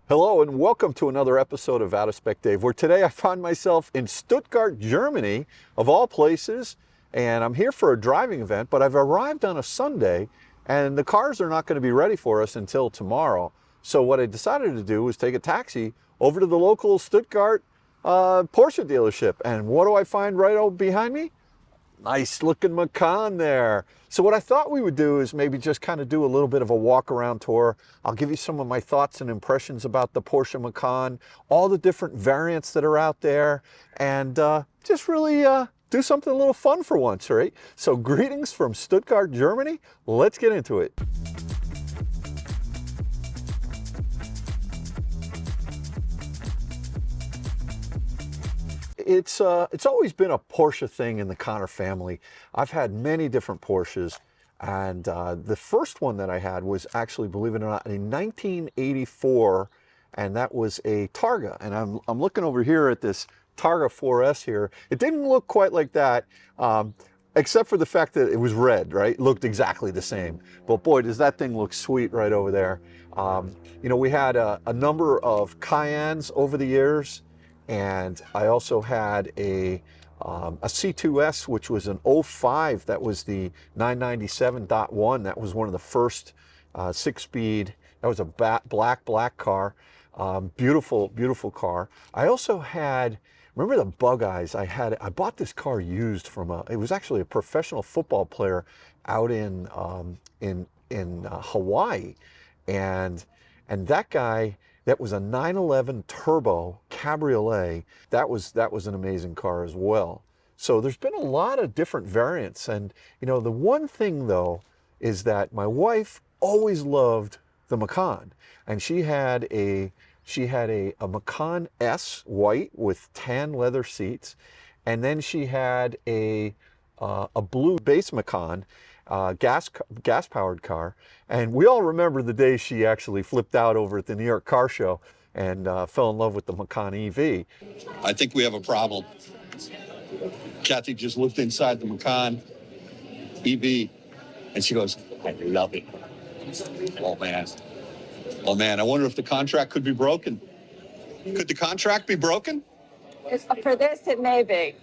Hello and welcome to another episode of Out of Spec Dave, where today I find myself in Stuttgart, Germany, of all places, and I'm here for a driving event, but I've arrived on a Sunday and the cars are not going to be ready for us until tomorrow. So what I decided to do was take a taxi over to the local Stuttgart Porsche dealership. And what do I find right over behind me? Nice looking Macan there. So what I thought we would do is maybe just kind of do a little bit of a walk around tour. I'll give you some of my thoughts and impressions about the Porsche Macan, all the different variants that are out there, and just really do something a little fun for once, right? So greetings from Stuttgart, Germany. Let's get into it. It's always been a Porsche thing in the Connor family. I've had many different Porsches, and the first one that I had was actually, believe it or not, in 1984, and that was a Targa. And I'm looking over here at this Targa 4S here. It didn't look quite like that, except for the fact that it was red, right? It looked exactly the same. But boy, does that thing look sweet right over there. You know, we had a number of Cayennes over the years. And I also had a C2S, which was an '05. That was the 997.1. That was one of the first 6-speed. That was a black car. Beautiful, beautiful car. I also had, remember the Bug Eyes? I bought this car used from it was actually a professional football player out in Hawaii. And that guy, that was a 911 Turbo Cabriolet. That was an amazing car as well. So there's been a lot of different variants. And you know, the one thing though is that my wife always loved the Macan, and she had a Macan S white with tan leather seats, and then she had a blue base Macan. Gas powered car, and we all remember the day she actually flipped out over at the New York Car Show and fell in love with the Macan EV. I think we have a problem. Kathy just looked inside the Macan EV and she goes, "I love it." Oh man, I wonder if the contract could be broken. Could the contract be broken? For this, it may be.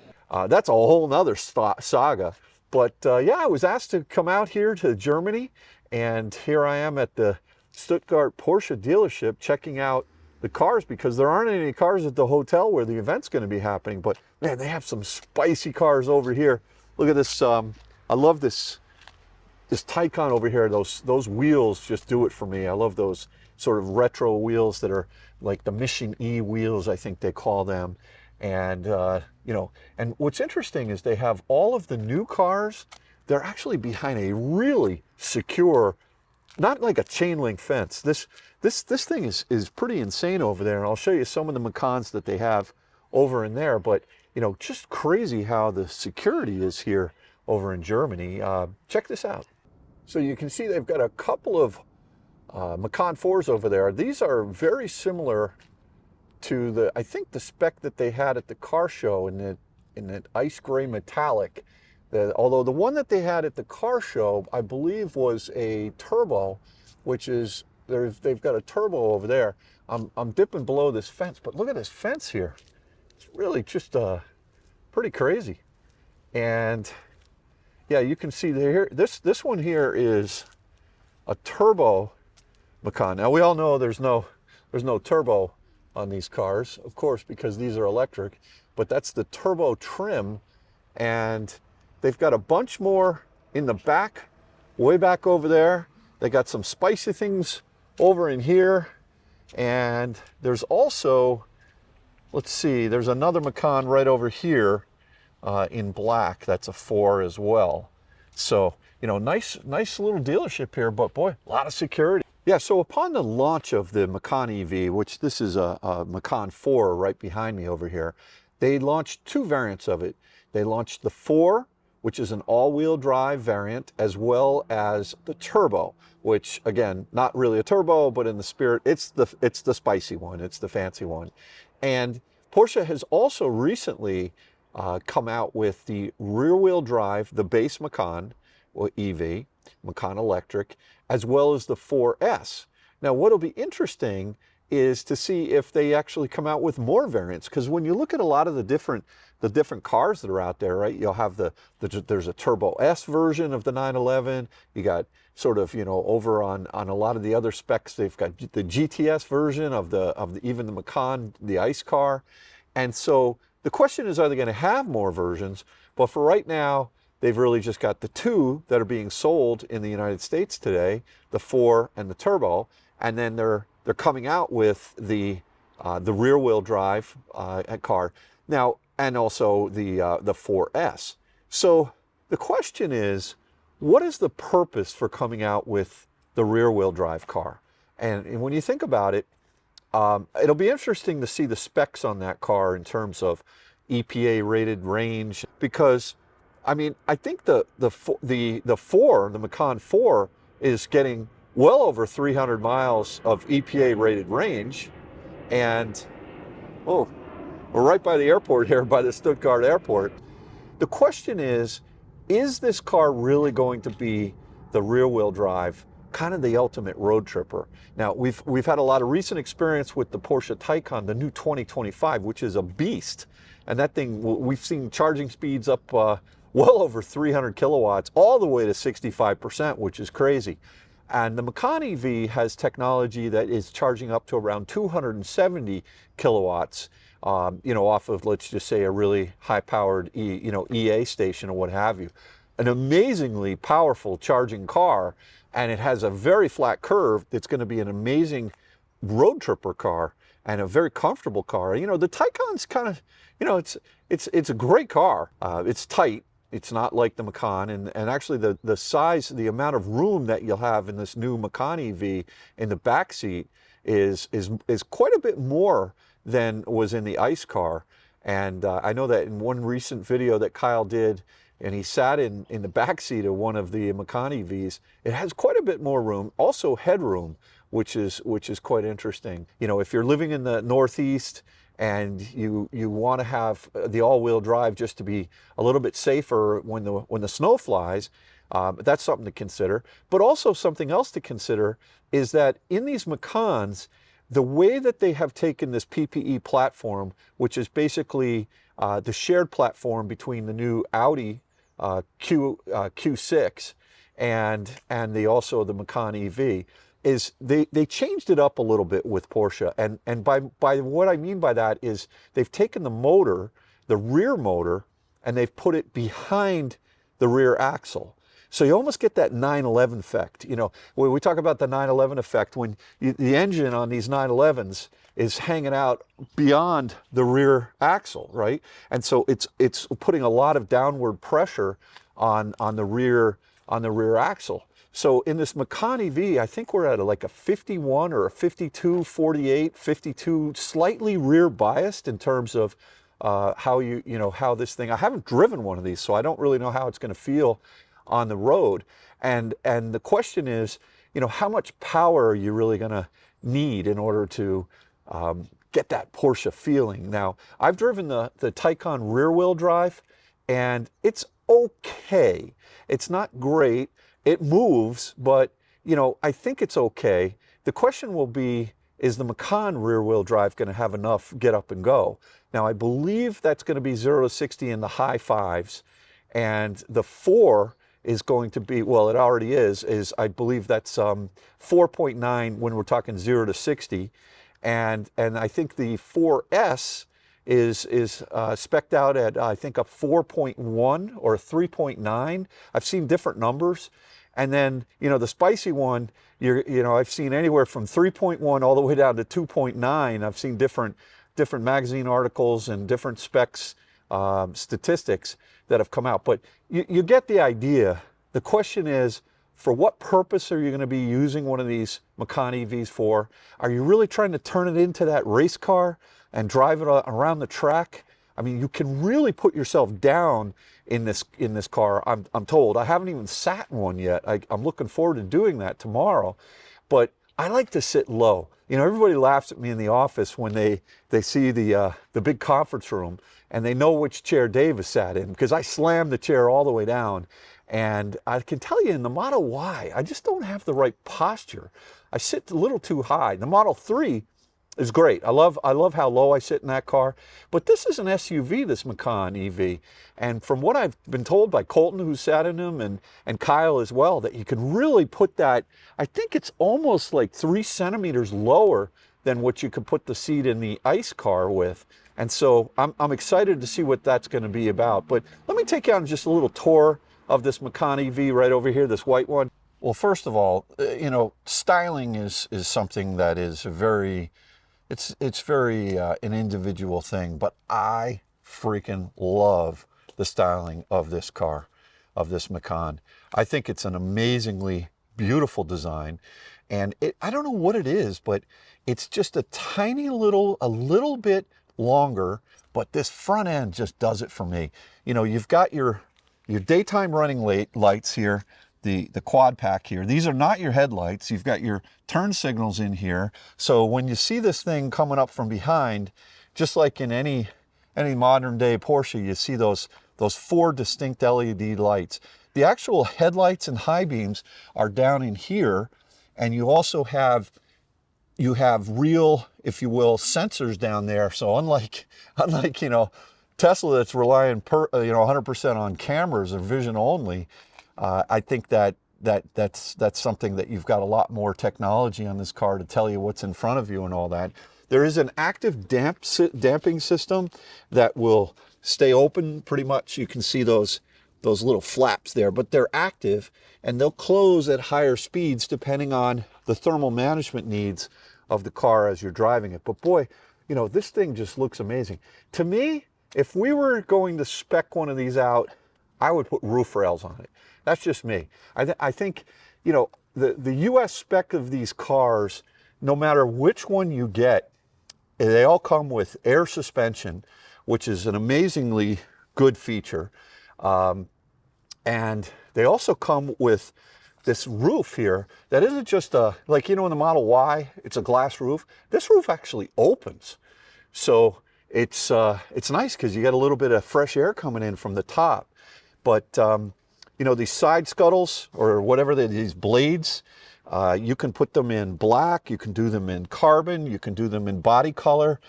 That's a whole nother saga. But yeah, I was asked to come out here to Germany, and here I am at the Stuttgart Porsche dealership checking out the cars, because there aren't any cars at the hotel where the event's going to be happening. But man, they have some spicy cars over here. Look at this. I love this Taycan over here. Those wheels just do it for me. I love those sort of retro wheels that are like the Mission E wheels, I think they call them. And you know, and what's interesting is they have all of the new cars. They're actually behind a really secure, not like a chain link fence. This thing is pretty insane over there, and I'll show you some of the Macans that they have over in there. But you know, just crazy how the security is here over in Germany. Check this out. So you can see they've got a couple of Macan 4s over there. These are very similar to I think the spec that they had at the car show in that ice gray metallic. Although the one that they had at the car show, I believe, was a turbo, which is, they've got a turbo over there. I'm dipping below this fence, but look at this fence here. It's really just pretty crazy. And yeah, you can see here, this one here is a turbo Macan. Now we all know there's no turbo on these cars, of course, because these are electric, but that's the turbo trim. And they've got a bunch more in the back, way back over there. They got some spicy things over in here. And there's also, let's see, there's another Macan right over here in black. That's a 4 as well. So, you know, nice little dealership here, but boy, a lot of security. Yeah, so upon the launch of the Macan EV, which this is a Macan 4 right behind me over here, they launched 2 variants of it. They launched the 4, which is an all-wheel drive variant, as well as the turbo, which again, not really a turbo, but in the spirit, it's the spicy one, it's the fancy one. And Porsche has also recently come out with the rear-wheel drive, the base Macan EV, Macan Electric, as well as the 4S. Now, what'll be interesting is to see if they actually come out with more variants. Because when you look at a lot of the different cars that are out there, right? You'll have there's a Turbo S version of the 911. You got sort of, over on a lot of the other specs, they've got the GTS version of even the Macan, the ICE car. And so the question is, are they going to have more versions? But for right now, they've really just got the two that are being sold in the United States today, the 4 and the Turbo, and then they're coming out with the rear-wheel drive car now, and also the 4S. So the question is, what is the purpose for coming out with the rear-wheel drive car? And when you think about it, it'll be interesting to see the specs on that car in terms of EPA rated range, because I mean, I think the Macan 4 is getting well over 300 miles of EPA rated range. And oh, we're right by the airport here, by the Stuttgart airport. The question is this car really going to be the rear-wheel drive, kind of the ultimate road tripper? Now, we've had a lot of recent experience with the Porsche Taycan, the new 2025, which is a beast. And that thing, we've seen charging speeds up well over 300 kilowatts, all the way to 65%, which is crazy. And the Macan EV has technology that is charging up to around 270 kilowatts, off of, let's just say, a really high-powered EA station or what have you. An amazingly powerful charging car, and it has a very flat curve that's going to be an amazing road tripper car and a very comfortable car. The Taycan's kind of, it's a great car. It's tight. It's not like the Macan, and actually the size, the amount of room that you'll have in this new Macan EV in the back seat is quite a bit more than was in the ICE car. And I know that in one recent video that Kyle did, and he sat in the back seat of one of the Macan EVs, it has quite a bit more room, also headroom, which is quite interesting. If you're living in the Northeast and you want to have the all-wheel drive just to be a little bit safer when the snow flies, that's something to consider. But also something else to consider is that in these Macans, the way that they have taken this PPE platform, which is basically the shared platform between the new Audi Q6 and also the Macan EV, is they changed it up a little bit with Porsche. And by what I mean by that is they've taken the motor, the rear motor, and they've put it behind the rear axle. So you almost get that 911 effect. When we talk about the 911 effect, when the engine on these 911s is hanging out beyond the rear axle, right? And so it's putting a lot of downward pressure on the rear axle. So in this Macan EV, I think we're at like a 51 or a 52, 48, 52, slightly rear biased in terms of how this thing, I haven't driven one of these, so I don't really know how it's going to feel on the road. And the question is, how much power are you really going to need in order to get that Porsche feeling? Now, I've driven the Taycan rear wheel drive, and it's okay. It's not great. It moves, but I think it's okay. The question will be, is the Macan rear-wheel drive going to have enough get up and go? Now, I believe that's going to be 0 to 60 in the high fives, and the 4 is going to be, well, it already is I believe that's 4.9 when we're talking 0 to 60, and I think the 4S is spec'd out at, I think, a 4.1 or a 3.9. I've seen different numbers. And then, the spicy one, I've seen anywhere from 3.1 all the way down to 2.9. I've seen different magazine articles and different specs, statistics that have come out. But you get the idea. The question is, for what purpose are you going to be using one of these Macan EVs for? Are you really trying to turn it into that race car and drive it around the track? I mean, you can really put yourself down in this car, I'm told. I haven't even sat in one yet. I'm looking forward to doing that tomorrow. But I like to sit low. Everybody laughs at me in the office when they see the big conference room and they know which chair Dave has sat in, because I slam the chair all the way down. And I can tell you, in the Model Y, I just don't have the right posture. I sit a little too high. The Model 3, is great. I love how low I sit in that car. But this is an SUV, this Macan EV. And from what I've been told by Colton, who sat in him, and Kyle as well, that you can really put that, I think it's almost like 3 centimeters lower than what you could put the seat in the ICE car with. And so I'm excited to see what that's going to be about. But let me take you on just a little tour of this Macan EV right over here, this white one. Well, first of all, you know, styling is something that is very, it's very an individual thing, but I freaking love the styling of this car, of this Macan. I think it's an amazingly beautiful design, and I don't know what it is, but it's just a little bit longer, but this front end just does it for me. You know, you've got your daytime running lights here, the quad pack here. These are not your headlights. You've got your turn signals in here. So when you see this thing coming up from behind, just like in any modern day Porsche, you see those 4 distinct LED lights. The actual headlights and high beams are down in here, and you also have real, if you will, sensors down there. So unlike you know, Tesla, that's relying 100% on cameras or vision only, I think that's something that you've got a lot more technology on this car to tell you what's in front of you and all that. There is an active damping system that will stay open pretty much. You can see those little flaps there, but they're active, and they'll close at higher speeds depending on the thermal management needs of the car as you're driving it. But boy, you know, this thing just looks amazing. To me, if we were going to spec one of these out, I would put roof rails on it. That's just me. I think, you know, the US spec of these cars, no matter which one you get, they all come with air suspension, which is an amazingly good feature. And they also come with this roof here that isn't just like, you know, in the Model Y, it's a glass roof. This roof actually opens. So it's nice because you get a little bit of fresh air coming in from the top. But, you know, these side scuttles or whatever, these blades, you can put them in black, you can do them in carbon, you can do them in body color.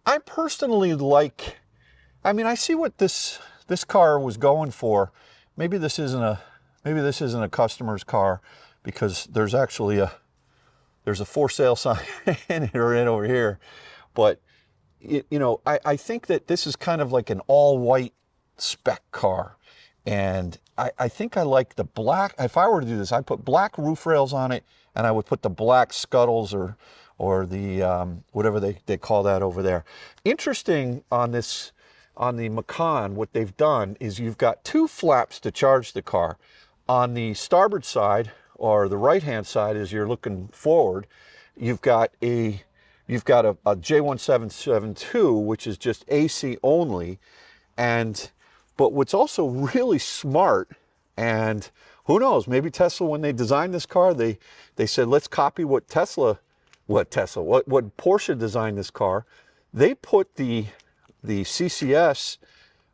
I personally like, I mean, I see what this car was going for. Maybe this isn't a customer's car, because there's actually there's a for sale sign right over here. But you know, I think that this is kind of like an all white spec car. And I think I like the black. If I were to do this, I'd put black roof rails on it, and I would put the black scuttles or the whatever they call that over there. Interesting on the Macan, what they've done is you've got 2 flaps to charge the car. On the starboard side, or the right hand side as you're looking forward, you've got a J1772, which is just AC only. But what's also really smart, and who knows, maybe Tesla, when they designed this car, they said, let's copy what Porsche designed this car. They put the CCS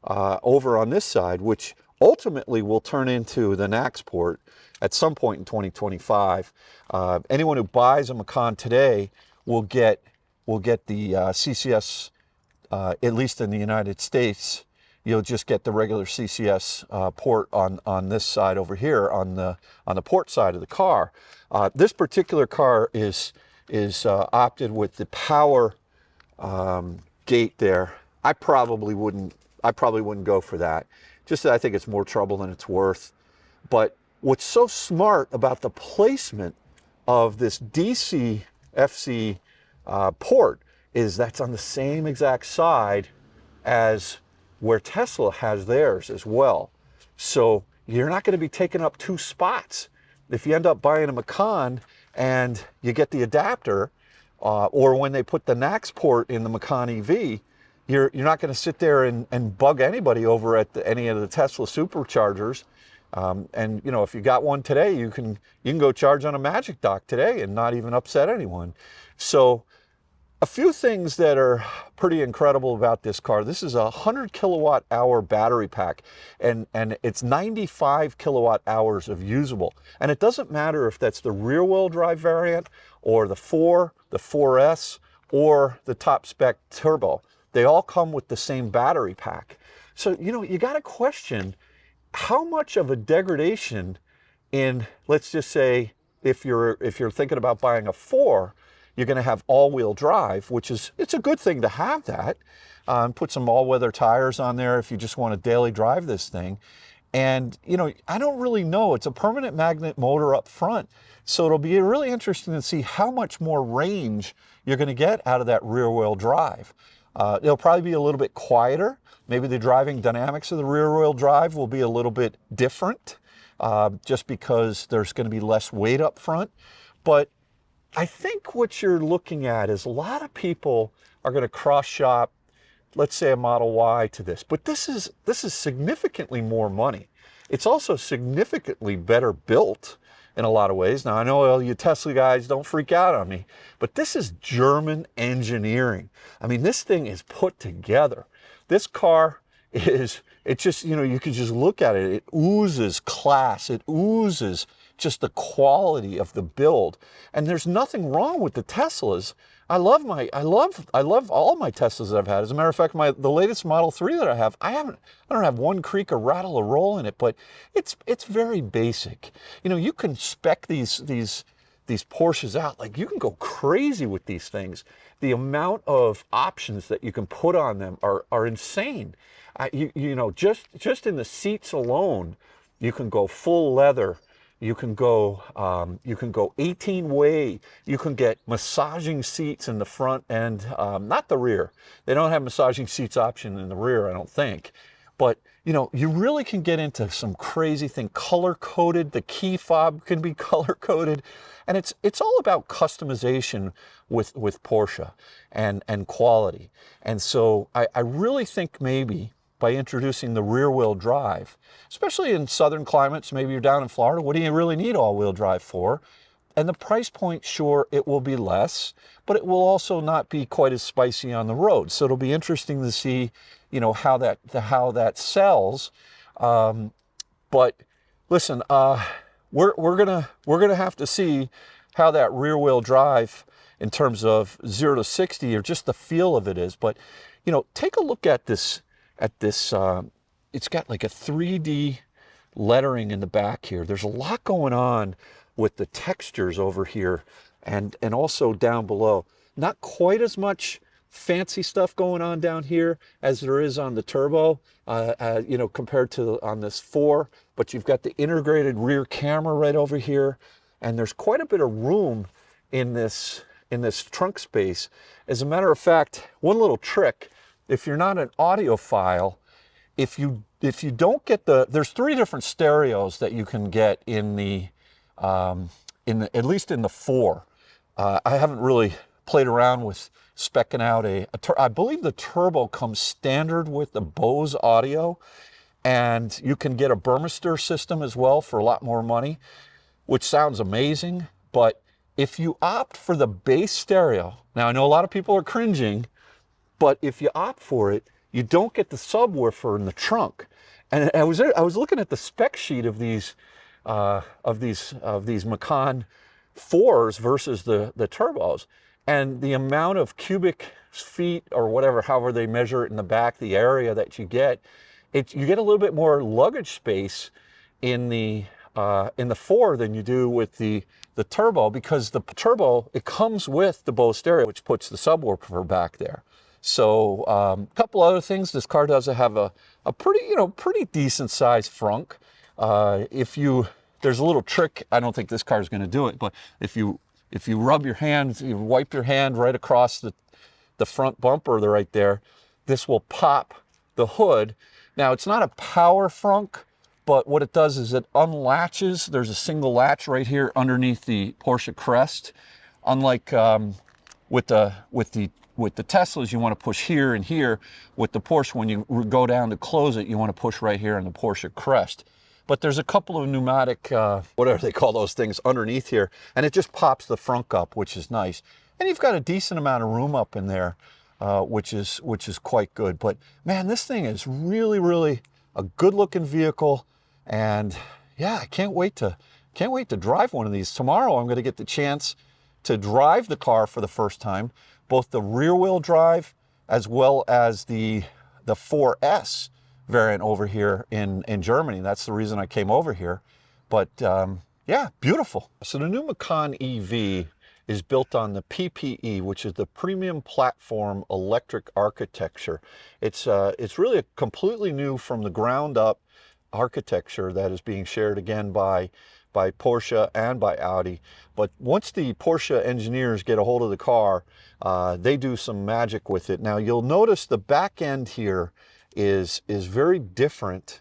over on this side, which ultimately will turn into the NACS port at some point in 2025. Anyone who buys a Macan today will get the CCS, at least in the United States. You'll just get the regular CCS port on this side over here, on the port side of the car. This particular car is opted with the power gate there. I probably wouldn't go for that. Just that I think it's more trouble than it's worth. But what's so smart about the placement of this DC FC port is that's on the same exact side as where Tesla has theirs as well. So you're not going to be taking up 2 spots. If you end up buying a Macan and you get the adapter, or when they put the NACS port in the Macan EV, you're not going to sit there and bug anybody over at any of the Tesla superchargers. And you know, if you got one today, you can go charge on a Magic Dock today and not even upset anyone. So a few things that are pretty incredible about this car. This is a 100 kilowatt hour battery pack, and it's 95 kilowatt hours of usable. And it doesn't matter if that's the rear wheel drive variant, or the 4, the 4S, or the top spec turbo. They all come with the same battery pack. So, you know, you got to question how much of a degradation in, let's just say, if you're thinking about buying a 4, you're going to have all-wheel drive, which is, it's a good thing to have that. Put some all-weather tires on there if you just want to daily drive this thing. And, you know, I don't really know. It's a permanent magnet motor up front. So it'll be really interesting to see how much more range you're going to get out of that rear-wheel drive. It'll probably be a little bit quieter. Maybe the driving dynamics of the rear-wheel drive will be a little bit different, just because there's going to be less weight up front. But I think what you're looking at is a lot of people are going to cross-shop, let's say, a Model Y to this. But this is significantly more money. It's also significantly better built in a lot of ways. Now, I know all you Tesla guys, don't freak out on me, but this is German engineering. I mean, this thing is put together. This car is, it's just, you know, you can just look at it. It oozes class. It oozes just the quality of the build. And there's nothing wrong with the Teslas. I love all my Teslas that I've had. As a matter of fact, the latest Model 3 that I don't have one creak or rattle or roll in it, but it's very basic. You know, you can spec these Porsches out, like you can go crazy with these things. The amount of options that you can put on them are insane. You know, just in the seats alone, you can go full leather. You can go 18-way. You can get massaging seats in the front and not the rear. They don't have massaging seats option in the rear, I don't think. But you know, you really can get into some crazy thing. Color-coded. The key fob can be color-coded, and it's all about customization with Porsche and quality. And so I really think maybe by introducing the rear-wheel drive, especially in southern climates, maybe you're down in Florida, what do you really need all-wheel drive for? And the price point, sure, it will be less, but it will also not be quite as spicy on the road. So it'll be interesting to see, you know, how that sells. But listen, we're gonna have to see how that rear-wheel drive, in terms of 0 to 60, or just the feel of it is. But you know, take a look at this. It's got like a 3D lettering in the back here. There's a lot going on with the textures over here and also down below. Not quite as much fancy stuff going on down here as there is on the turbo, you know, compared to on this 4, but you've got the integrated rear camera right over here, and there's quite a bit of room in this trunk space. As a matter of fact, one little trick, if you're not an audiophile, if you don't get there's 3 different stereos that you can get in the at least in the 4. I haven't really played around with speccing out I believe the turbo comes standard with the Bose audio, and you can get a Burmester system as well for a lot more money, which sounds amazing. But if you opt for the base stereo, now I know a lot of people are cringing, but if you opt for it, you don't get the subwoofer in the trunk. And I was looking at the spec sheet of these Macan 4s versus the turbos, and the amount of cubic feet or whatever, however they measure it in the back, the area that you get a little bit more luggage space in the 4 than you do with the turbo, because the turbo, it comes with the Bose stereo, which puts the subwoofer back there. So a couple other things, this car does have a pretty decent sized frunk. There's a little trick, I don't think this car is going to do it, but if you rub your hand, you wipe your hand right across the front bumper right there, this will pop the hood. Now, it's not a power frunk, but what it does is it unlatches. There's a single latch right here underneath the Porsche crest. Unlike with the Teslas, you want to push here and here. With the Porsche, when you go down to close it, you want to push right here on the Porsche crest. But there's a couple of pneumatic, whatever they call those things, underneath here, and it just pops the frunk up, which is nice. And you've got a decent amount of room up in there, which is quite good. But man, this thing is really, really a good-looking vehicle, and yeah, I can't wait to drive one of these. Tomorrow, I'm going to get the chance to drive the car for the first time. both the rear wheel drive as well as the 4S variant over here in Germany. That's the reason I came over here. But yeah, beautiful. So the new Macan EV is built on the PPE, which is the Premium Platform Electric Architecture. It's really a completely new from the ground up architecture that is being shared again by Porsche and by Audi. But once the Porsche engineers get a hold of the car, they do some magic with it. Now you'll notice the back end here is very different.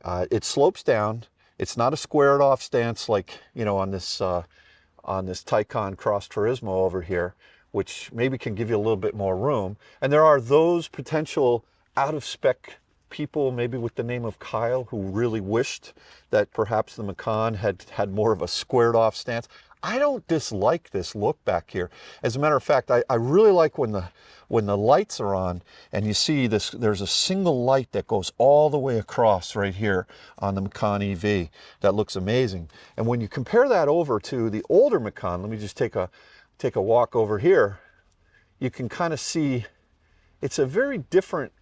It slopes down. It's not a squared off stance like, you know, on this Taycan Cross Turismo over here, which maybe can give you a little bit more room. And there are those potential out of spec people, maybe with the name of Kyle, who really wished that perhaps the Macan had more of a squared off stance. I don't dislike this look back here. As a matter of fact, I really like when the lights are on and you see this, there's a single light that goes all the way across right here on the Macan EV. That looks amazing. And when you compare that over to the older Macan, let me just take a walk over here, you can kind of see it's a very different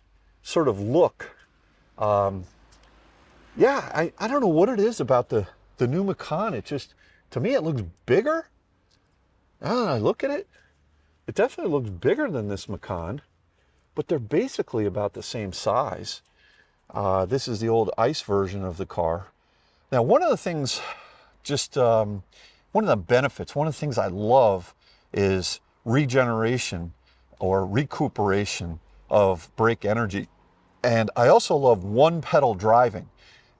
sort of look. Yeah, I don't know what it is about the new Macan. It just, to me, it looks bigger. I look at it. It definitely looks bigger than this Macan, but they're basically about the same size. This is the old ICE version of the car. Now, one of the things, one of the benefits, one of the things I love is regeneration or recuperation of brake energy. And I also love one pedal driving.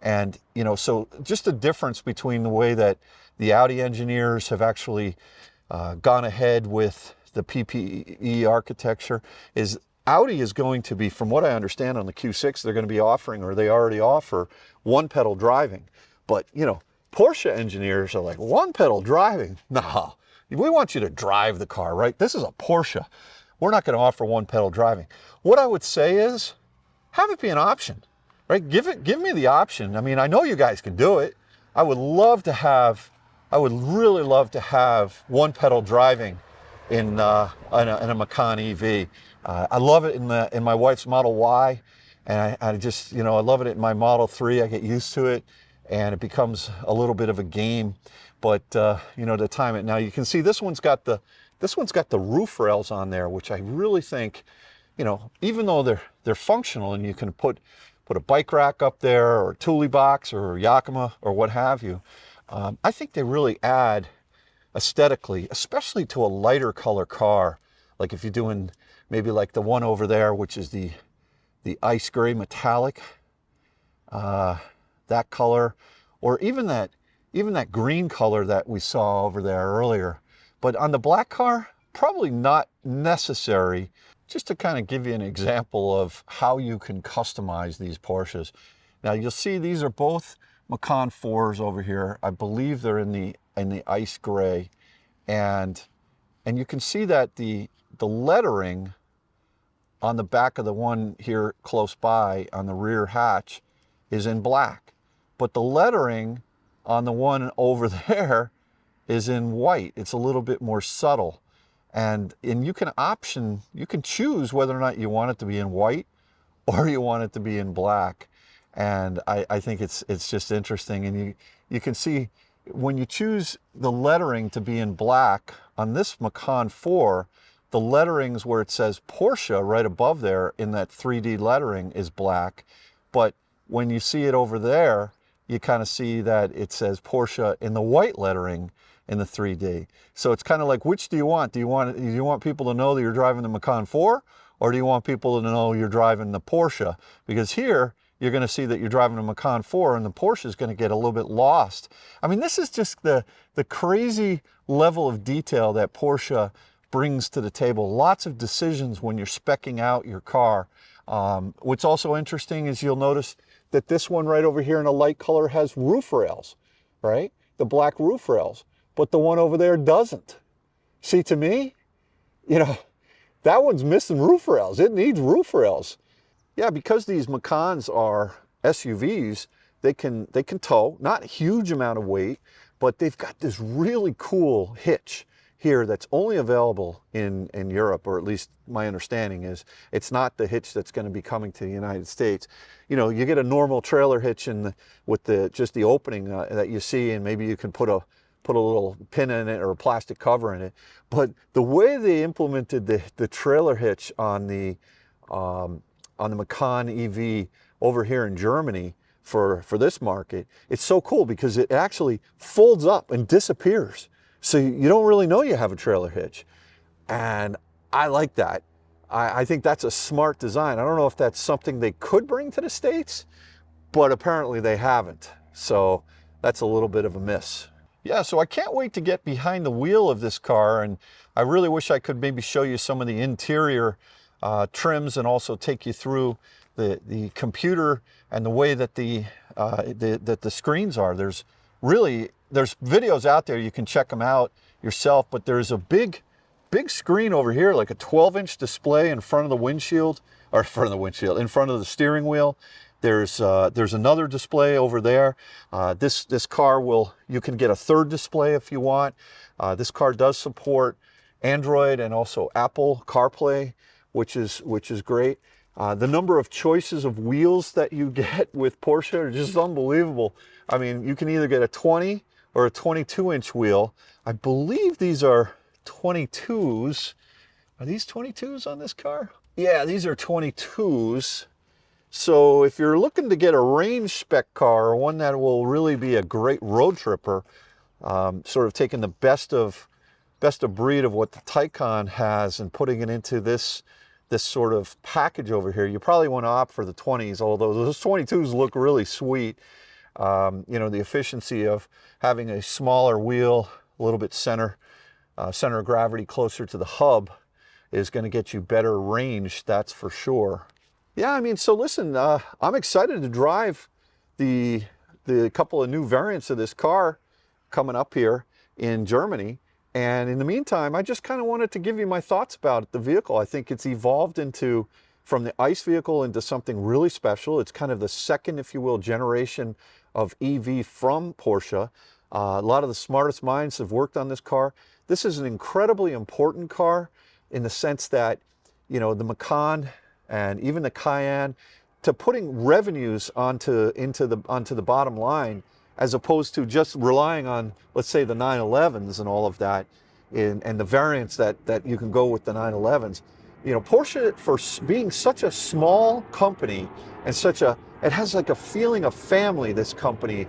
And, you know, so just the difference between the way that the Audi engineers have actually gone ahead with the PPE architecture is Audi is going to be, from what I understand on the Q6, they're going to be offering, or they already offer, one pedal driving. But, you know, Porsche engineers are like, one pedal driving? No, we want you to drive the car, right? This is a Porsche. We're not going to offer one pedal driving. What I would say is, have it be an option, right? Give me the option. I mean, I know you guys can do it. I would really love to have one pedal driving in a Macan EV. I love it in my wife's Model Y, and I just, you know, I love it in my Model 3. I get used to it, and it becomes a little bit of a game. But you know, to time it now, you can see this one's got the roof rails on there, which I really think, you know, even though they're functional and you can put a bike rack up there or a Thule box or Yakima or what have you, I think they really add aesthetically, especially to a lighter color car. Like if you're doing maybe like the one over there, which is the ice gray metallic, that color, or even that green color that we saw over there earlier. But on the black car, probably not necessary. Just to kind of give you an example of how you can customize these Porsches. Now you'll see these are both Macan 4s over here. I believe they're in the ice gray, and you can see that the lettering on the back of the one here close by on the rear hatch is in black, but the lettering on the one over there is in white. It's a little bit more subtle. And you can choose whether or not you want it to be in white or you want it to be in black. And I think it's just interesting. And you can see when you choose the lettering to be in black on this Macan 4, the letterings where it says Porsche right above there in that 3D lettering is black. But when you see it over there, you kind of see that it says Porsche in the white lettering in the 3D. So it's kind of like, which do you want? Do you want people to know that you're driving the Macan 4, or do you want people to know you're driving the Porsche? Because here you're going to see that you're driving a Macan 4 and the Porsche is going to get a little bit lost. I mean, this is just the crazy level of detail that Porsche brings to the table. Lots of decisions when you're speccing out your car. What's also interesting is you'll notice that this one right over here in a light color has roof rails, right? The black roof rails. But the one over there doesn't. See, to me, you know, that one's missing roof rails. It needs roof rails. Yeah, because these Macans are SUVs, they can tow, not a huge amount of weight, but they've got this really cool hitch here that's only available in Europe, or at least my understanding is it's not the hitch that's going to be coming to the United States. You know, you get a normal trailer hitch with just the opening that you see, and maybe you can put a little pin in it or a plastic cover in it. But the way they implemented the trailer hitch on the Macan EV over here in Germany for this market, it's so cool because it actually folds up and disappears. So you don't really know you have a trailer hitch. And I like that. I think that's a smart design. I don't know if that's something they could bring to the States, but apparently they haven't. So that's a little bit of a miss. Yeah, so I can't wait to get behind the wheel of this car, and I really wish I could maybe show you some of the interior trims and also take you through the computer and the way that the screens are. There's videos out there, you can check them out yourself, but there's a big screen over here, like a 12-inch display in front of the windshield, or in front of the steering wheel. There's another display over there. This car you can get a third display if you want. This car does support Android and also Apple CarPlay, which is great. The number of choices of wheels that you get with Porsche are just unbelievable. I mean, you can either get a 20 or a 22-inch wheel. I believe these are 22s. Are these 22s on this car? Yeah, these are 22s. So if you're looking to get a range spec car, or one that will really be a great road tripper, sort of taking the best of breed of what the Taycan has and putting it into this sort of package over here, you probably want to opt for the 20s, although those 22s look really sweet. You know, the efficiency of having a smaller wheel, a little bit center of gravity closer to the hub is going to get you better range, that's for sure. Yeah, I mean, so listen, I'm excited to drive the couple of new variants of this car coming up here in Germany. And in the meantime, I just kind of wanted to give you my thoughts about the vehicle. I think it's evolved from the ICE vehicle into something really special. It's kind of the second, if you will, generation of EV from Porsche. A lot of the smartest minds have worked on this car. This is an incredibly important car in the sense that, you know, the Macan and even the Cayenne, to putting revenues onto the bottom line, as opposed to just relying on, let's say, the 911s and all of that, and the variants that you can go with the 911s. You know, Porsche, for being such a small company and it has like a feeling of family, this company,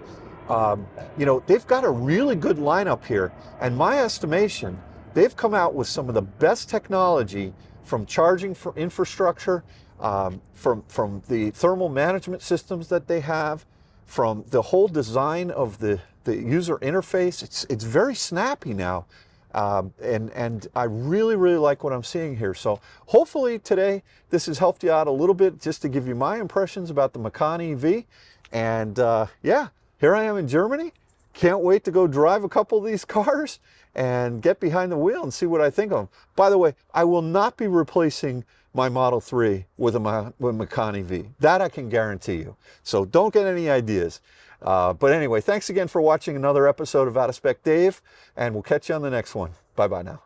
you know, they've got a really good lineup here. And my estimation, they've come out with some of the best technology, from charging for infrastructure, from the thermal management systems that they have, from the whole design of the user interface. It's very snappy now, and I really like what I'm seeing here. So hopefully today this has helped you out a little bit, just to give you my impressions about the Macan EV. And yeah, here I am in Germany. Can't wait to go drive a couple of these cars and get behind the wheel and see what I think of them. By the way, I will not be replacing my Model 3 with a Macan EV. That I can guarantee you. So don't get any ideas. But anyway, thanks again for watching another episode of Out of Spec Dave, and we'll catch you on the next one. Bye-bye now.